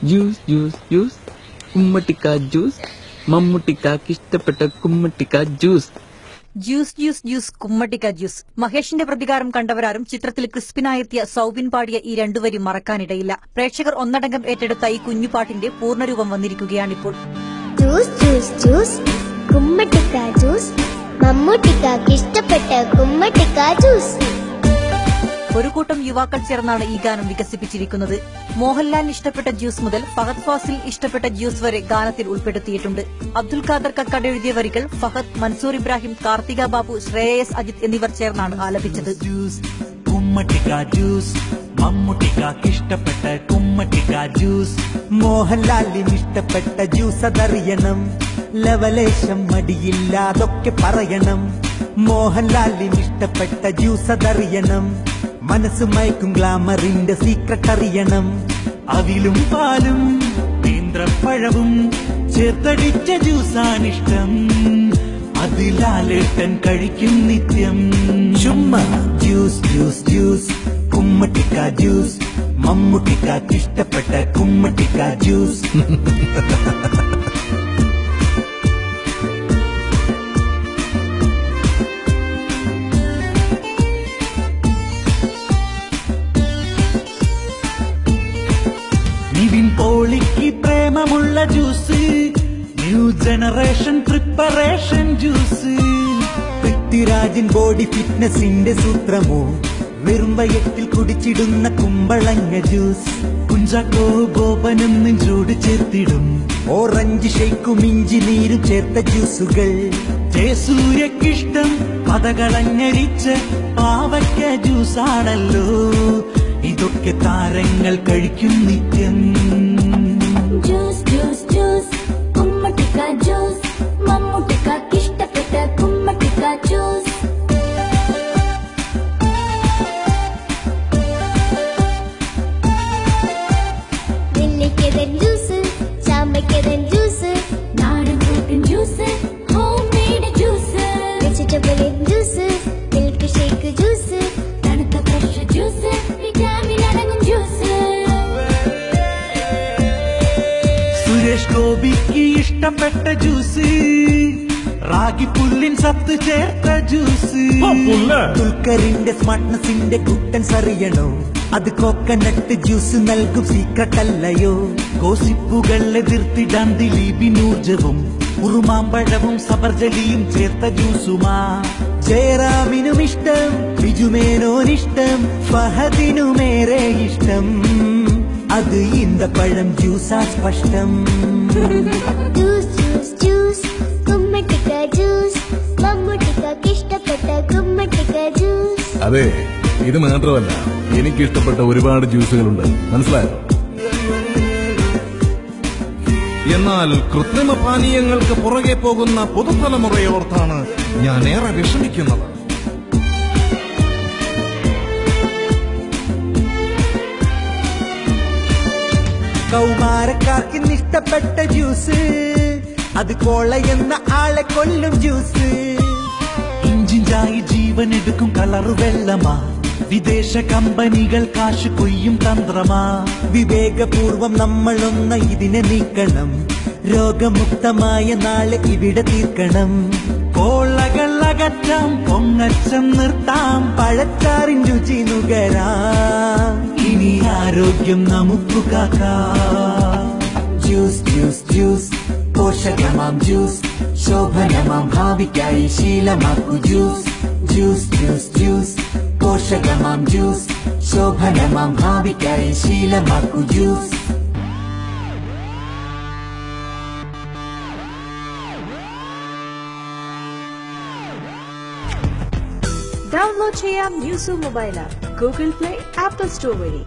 Juice juice juice കുമ്മട്ടിക്ക juice മമ്മൂട്ടിക്കാക്ക് ഇഷ്ടപ്പെട്ട കുമ്മട്ടിക്ക ജ്യൂസ്. ജ്യൂസ് ജ്യൂസ് ജ്യൂസ് കുമ്മട്ടിക്ക ജ്യൂസ്. മഹേഷിന്റെ പ്രതികാരം കണ്ടവരാരും ചിത്രത്തിൽ ക്രിസ്പിനായെത്തിയ സൌബിൻ പാടിയ ഈ രണ്ടുവരും മറക്കാനിടയില്ല. പ്രേക്ഷകർ ഒന്നടങ്കം ഏറ്റെടുത്ത ഈ കുഞ്ഞുപാട്ടിന്റെ പൂർണ്ണരൂപം വന്നിരിക്കുകയാണിപ്പോൾ. ജ്യൂസ് ജ്യൂസ് ജ്യൂസ് കുമ്മട്ടിക്ക ജ്യൂസ് മമ്മൂട്ടിക്കാക്ക് ഇഷ്ടപ്പെട്ട കുമ്മട്ടിക്ക ജ്യൂസ്. ഒരു കൂട്ടം യുവാക്കൾ ചേർന്നാണ് ഈ ഗാനം വികസിപ്പിച്ചിരിക്കുന്നത്. മോഹൻലാലിന് ഇഷ്ടപ്പെട്ട ജ്യൂസ് മുതൽ ഫഹദ് ഫാസിൽ ഇഷ്ടപ്പെട്ട ജ്യൂസ് വരെ ഗാനത്തിൽ ഉൾപ്പെടുത്തിയിട്ടുണ്ട്. അബ്ദുൽ ഖാദർ കക്കാട് എഴുതിയ വരികൾ ഫഹദ്, മൻസൂർ ഇബ്രാഹിം, കാർത്തിക ബാബു, ശ്രേയസ് അജിത് എന്നിവർ ചേർന്നാണ് ആലപിച്ചത്. കുമ്മട്ടിക്ക ജ്യൂസ് മമ്മൂട്ടിക്കാക്ക് ഇഷ്ടപ്പെട്ട കുമ്മട്ടിക്ക ജ്യൂസ്. മോഹൻലാലിന് ഇഷ്ടപ്പെട്ട ജ്യൂസ് അതറിയണം, ലവലേശം മടിയില്ലാതൊക്കെ പറയണം. മോഹൻലാലിന് ഇഷ്ടപ്പെട്ട ജ്യൂസ് അതറിയണം, മനസ്സ് മയക്കും ഗ്ലാമറിന്റെ സീക്രട്ട് അറിയണം. അവിലും പാലും നേന്ത്രപ്പഴവും ചേർത്തടിച്ച ജ്യൂസാണിഷ്ടം, അത് ലാലേട്ടൻ കഴിക്കും നിത്യം. ചുമ്മാ ജ്യൂസ് ജ്യൂസ് ജ്യൂസ് കുമ്മട്ടിക്ക ജ്യൂസ് മമ്മൂട്ടിക്കാക്ക് ഇഷ്ടപ്പെട്ട കുമ്മട്ടിക്ക ജ്യൂസ്. നിവിൻ പോളിക്ക് പ്രേമമുള്ള juice, new generation preparation juice. പൃഥ്വിരാജൻ ബോഡി ഫിറ്റ്നസിന്റെ സൂത്രമോ, വെറും വയറ്റിൽ കുടിച്ചിടുന്ന കുമ്പളങ്ങ ജ്യൂസ്. കുഞ്ചാക്കോ ബോബനെന്നും ചൂട് ചേർത്തിടും, ഓറഞ്ച് ഷെയ്ക്കും ഇഞ്ചി നീരും ചേർത്ത ജ്യൂസുകൾ. ജയസൂര്യക്കിഷ്ടം പതകളഞ്ഞരിച്ച പാവയ്ക്ക ജ്യൂസാണല്ലോ, ഇതൊക്കെ താരങ്ങൾ കഴിക്കും നിത്യം. ജ്യൂസ് ജ്യൂസ് ജ്യൂസ് കുമ്മട്ടിക്ക ജ്യൂസ് മമ്മൂട്ടിക്കാക്ക് ഇഷ്ടപ്പെട്ട കുമ്മട്ടിക്ക ജ്യൂസ്. നെല്ലിക്കതൻ ജ്യൂസ്, ചാമ്പയ്ക്കതൻ ജ്യൂസ്, നാടൻ ഫ്രൂട്ടിൻ juice, homemade juice, vegetable juice, milkshake juice, തണുത്ത ഫ്രഷ് ജ്യൂസ്, വിറ്റാമിൻ അടങ്ങും ജ്യൂസ്. സുരേഷ് ഗോപിക്ക് ഇഷ്ടപ്പെട്ട ജ്യൂസ്, റാഗി പുല്ലിൻ സത്ത് ചേർത്ത ജ്യൂസ്. ദുൽഖറിന്റെ സ്മാർട്ട്നെസിന്റെ കുട്ടൻസ് അറിയണോ, അത് കോക്കനട്ട് ജ്യൂസ് നൽകും സീക്രട്ട് അല്ലയോ. ഗോസിപ്പുകൾ എതിർത്തിടാൻ ദിലീപിനൂർജവും ഉറുമാമ്പഴവും സബർജലിയും ചേർത്ത ജ്യൂസുമാ. ജയറാമിനും ഇഷ്ടം, ബിജുമേനോനിഷ്ടം, ഫഹദിനുമേറെ ഇഷ്ടം, അത് ഈന്തപ്പഴം ജ്യൂസാ സ്പഷ്ടം. ജ്യൂസ് ജ്യൂസ് ജ്യൂസ് കുമ്മട്ടിക്ക ജ്യൂസ് മമ്മൂട്ടിക്കാക്ക് ഇഷ്ടപ്പെട്ട കുമ്മട്ടിക്ക ജ്യൂസ്. അതെ, ഇത് മാത്രമല്ല, എനിക്കിഷ്ടപ്പെട്ട ഒരുപാട് ജ്യൂസുകളുണ്ട്, മനസ്സിലായോ? എന്നാൽ കൃത്രിമ പാനീയങ്ങൾക്ക് പുറകെ പോകുന്ന പുതുതലമുറയോർത്താണ് ഞാൻ ഏറെ വിഷമിക്കുന്നത്. കൗമാരക്കാർക്ക് ഇഷ്ടപ്പെട്ട ജ്യൂസ്, അത് കോള എന്ന ആളെ കൊല്ലും ജ്യൂസ്. ഇഞ്ചിഞ്ചായി ജീവൻ എടുക്കും കളറ് വെള്ളമാ, വിദേശ കമ്പനികൾ കാശ് കൊയ്യും തന്ത്രമാ. വിവേകപൂർവം നമ്മളൊന്ന് ഇതിനെ നീക്കണം, രോഗമുക്തമായ നാളെ ഇവിടെ തീർക്കണം. കോളകൾ അകറ്റാം, പൊങ്ങച്ചം നിർത്താം, പഴച്ചാറിൻ രുചി നുകരാം, ഇനി ആരോഗ്യം നമുക്ക് കാക്കാം. ജ്യൂസ് ജ്യൂസ് ജ്യൂസ് പോഷകമാം ജ്യൂസ്, ശോഭനമാം ഭാവിക്കായി ശീലമാക്കൂ ജ്യൂസ്. ജ്യൂസ് ജ്യൂസ് ജ്യൂസ് പോഷകമാം ജ്യൂസ്, ശോഭനമാം ഭാവിക്കായി ശീലമാക്കൂ ജ്യൂസ്. ഡൗൺലോഡ് ചെയ്യാം news mobile app, Google Play, Apple Store വഴി.